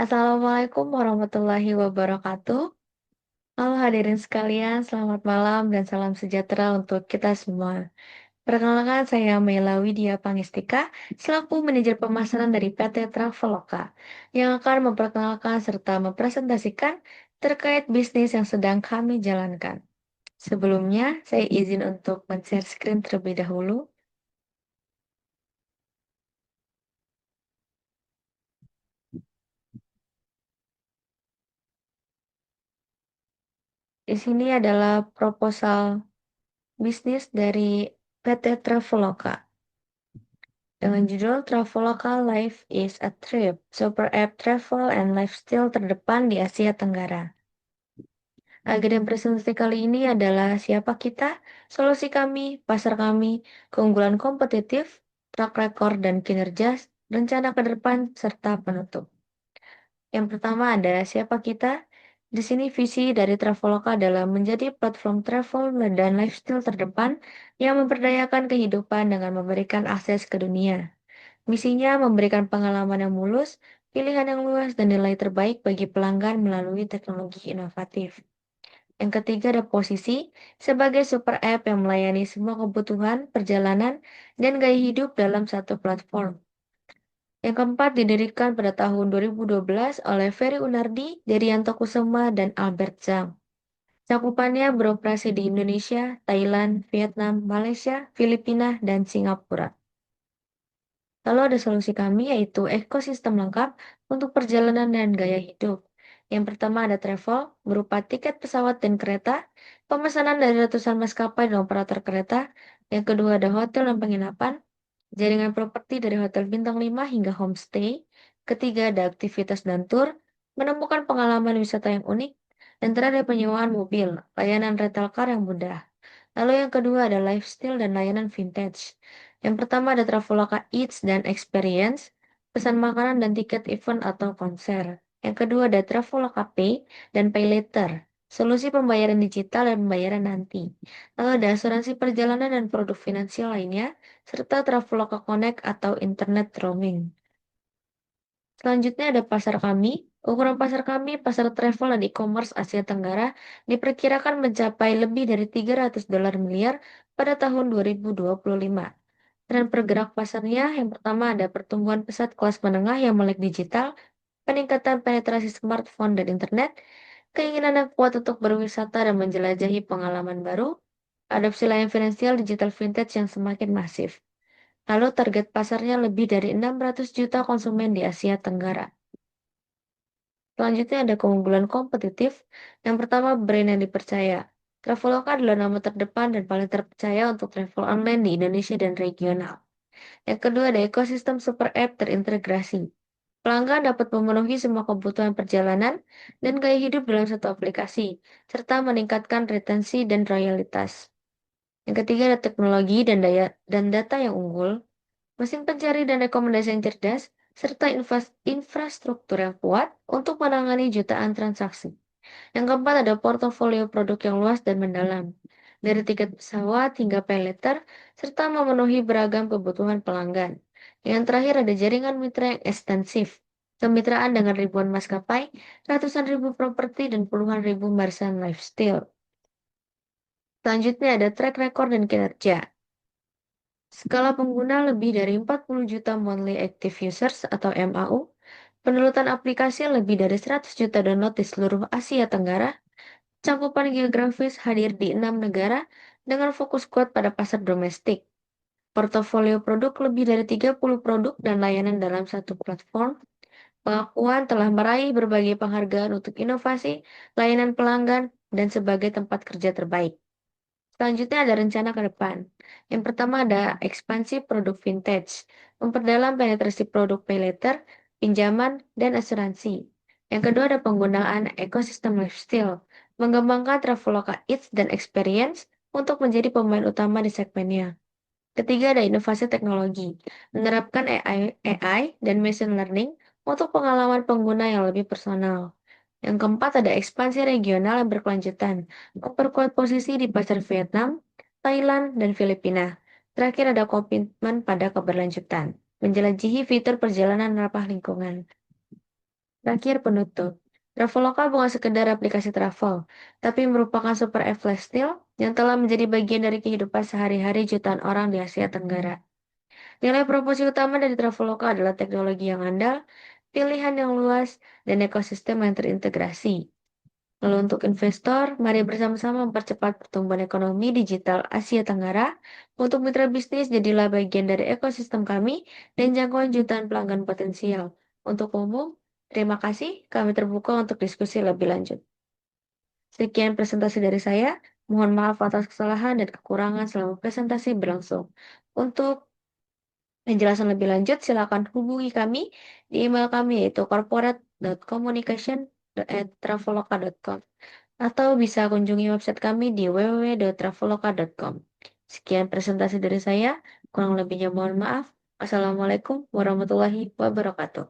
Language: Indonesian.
Assalamualaikum warahmatullahi wabarakatuh. Halo hadirin sekalian, selamat malam dan salam sejahtera untuk kita semua. Perkenalkan saya Mela Widya Pangestika, selaku manajer pemasaran dari PT Traveloka, yang akan memperkenalkan serta mempresentasikan terkait bisnis yang sedang kami jalankan. Sebelumnya, saya izin untuk men-share screen terlebih dahulu. Di sini adalah proposal bisnis dari PT Traveloka, dengan judul Traveloka Life is a Trip, super app travel and lifestyle terdepan di Asia Tenggara. Agenda presentasi kali ini adalah siapa kita, solusi kami, pasar kami, keunggulan kompetitif, track record dan kinerja, rencana ke depan, serta penutup. Yang pertama ada siapa kita. Di sini visi dari Traveloka adalah menjadi platform travel dan lifestyle terdepan yang memperdayakan kehidupan dengan memberikan akses ke dunia. Misinya memberikan pengalaman yang mulus, pilihan yang luas, dan nilai terbaik bagi pelanggan melalui teknologi inovatif. Yang ketiga ada posisi sebagai super app yang melayani semua kebutuhan, perjalanan, dan gaya hidup dalam satu platform. Yang keempat didirikan pada tahun 2012 oleh Ferry Unardi, Derianto Kusuma, dan Albert Zhang. Cakupannya beroperasi di Indonesia, Thailand, Vietnam, Malaysia, Filipina, dan Singapura. Lalu ada solusi kami yaitu ekosistem lengkap untuk perjalanan dan gaya hidup. Yang pertama ada travel, berupa tiket pesawat dan kereta, pemesanan dari ratusan maskapai dan operator kereta. Yang kedua ada hotel dan penginapan, jaringan properti dari hotel bintang 5 hingga homestay. Ketiga ada aktivitas dan tur, menemukan pengalaman wisata yang unik. Dan terakhir ada penyewaan mobil, layanan rental car yang mudah. Lalu yang kedua ada lifestyle dan layanan vintage. Yang pertama ada Traveloka Eats dan Experience, pesan makanan dan tiket event atau konser. Yang kedua ada Traveloka Pay dan Pay Later, solusi pembayaran digital dan pembayaran nanti. Lalu ada asuransi perjalanan dan produk finansial lainnya, serta Traveloka Connect atau Internet Roaming. Selanjutnya ada pasar kami. Ukuran pasar kami, pasar travel dan e-commerce Asia Tenggara, diperkirakan mencapai lebih dari 300 dolar miliar pada tahun 2025. Tren pergerak pasarnya, yang pertama ada pertumbuhan pesat kelas menengah yang melek digital, peningkatan penetrasi smartphone dan internet, keinginan yang kuat untuk berwisata dan menjelajahi pengalaman baru, adopsi layanan finansial digital vintage yang semakin masif. Lalu target pasarnya lebih dari 600 juta konsumen di Asia Tenggara. Selanjutnya ada keunggulan kompetitif. Yang pertama, brand yang dipercaya. Traveloka adalah nama terdepan dan paling terpercaya untuk travel online di Indonesia dan regional. Yang kedua, ada ekosistem super app terintegrasi. Pelanggan dapat memenuhi semua kebutuhan perjalanan dan gaya hidup dalam satu aplikasi, serta meningkatkan retensi dan loyalitas. Yang ketiga, ada teknologi dan data yang unggul, mesin pencari dan rekomendasi yang cerdas, serta infrastruktur yang kuat untuk menangani jutaan transaksi. Yang keempat ada portofolio produk yang luas dan mendalam, dari tiket pesawat hingga pay later, serta memenuhi beragam kebutuhan pelanggan. Yang terakhir ada jaringan mitra yang ekstensif, kemitraan dengan ribuan maskapai, ratusan ribu properti, dan puluhan ribu merchant lifestyle. Selanjutnya ada track record dan kinerja. Skala pengguna lebih dari 40 juta monthly active users atau MAU, penelutan aplikasi lebih dari 100 juta download di seluruh Asia Tenggara, cakupan geografis hadir di 6 negara dengan fokus kuat pada pasar domestik. Portofolio produk lebih dari 30 produk dan layanan dalam satu platform. Pengakuan telah meraih berbagai penghargaan untuk inovasi, layanan pelanggan, dan sebagai tempat kerja terbaik. Selanjutnya ada rencana ke depan. Yang pertama ada ekspansi produk vintage, memperdalam penetrasi produk pay later, pinjaman, dan asuransi. Yang kedua ada penggunaan ekosistem lifestyle, mengembangkan Traveloka Eats dan Experience untuk menjadi pemain utama di segmennya. Ketiga ada inovasi teknologi, menerapkan AI dan machine learning untuk pengalaman pengguna yang lebih personal. Yang keempat ada ekspansi regional yang berkelanjutan, memperkuat posisi di pasar Vietnam, Thailand, dan Filipina. Terakhir ada komitmen pada keberlanjutan, menjelajahi fitur perjalanan ramah lingkungan. Terakhir penutup. Traveloka bukan sekedar aplikasi travel, tapi merupakan super app flash sale yang telah menjadi bagian dari kehidupan sehari-hari jutaan orang di Asia Tenggara. Nilai promosi utama dari Traveloka adalah teknologi yang andal, pilihan yang luas, dan ekosistem yang terintegrasi. Lalu untuk investor, mari bersama-sama mempercepat pertumbuhan ekonomi digital Asia Tenggara. Untuk mitra bisnis, jadilah bagian dari ekosistem kami dan jangkauan jutaan pelanggan potensial. Untuk umum, terima kasih. Kami terbuka untuk diskusi lebih lanjut. Sekian presentasi dari saya. Mohon maaf atas kesalahan dan kekurangan selama presentasi berlangsung. Untuk penjelasan lebih lanjut, silakan hubungi kami di email kami yaitu corporate.communication@traveloka.com atau bisa kunjungi website kami di www.traveloka.com. Sekian presentasi dari saya, kurang lebihnya mohon maaf. Assalamualaikum warahmatullahi wabarakatuh.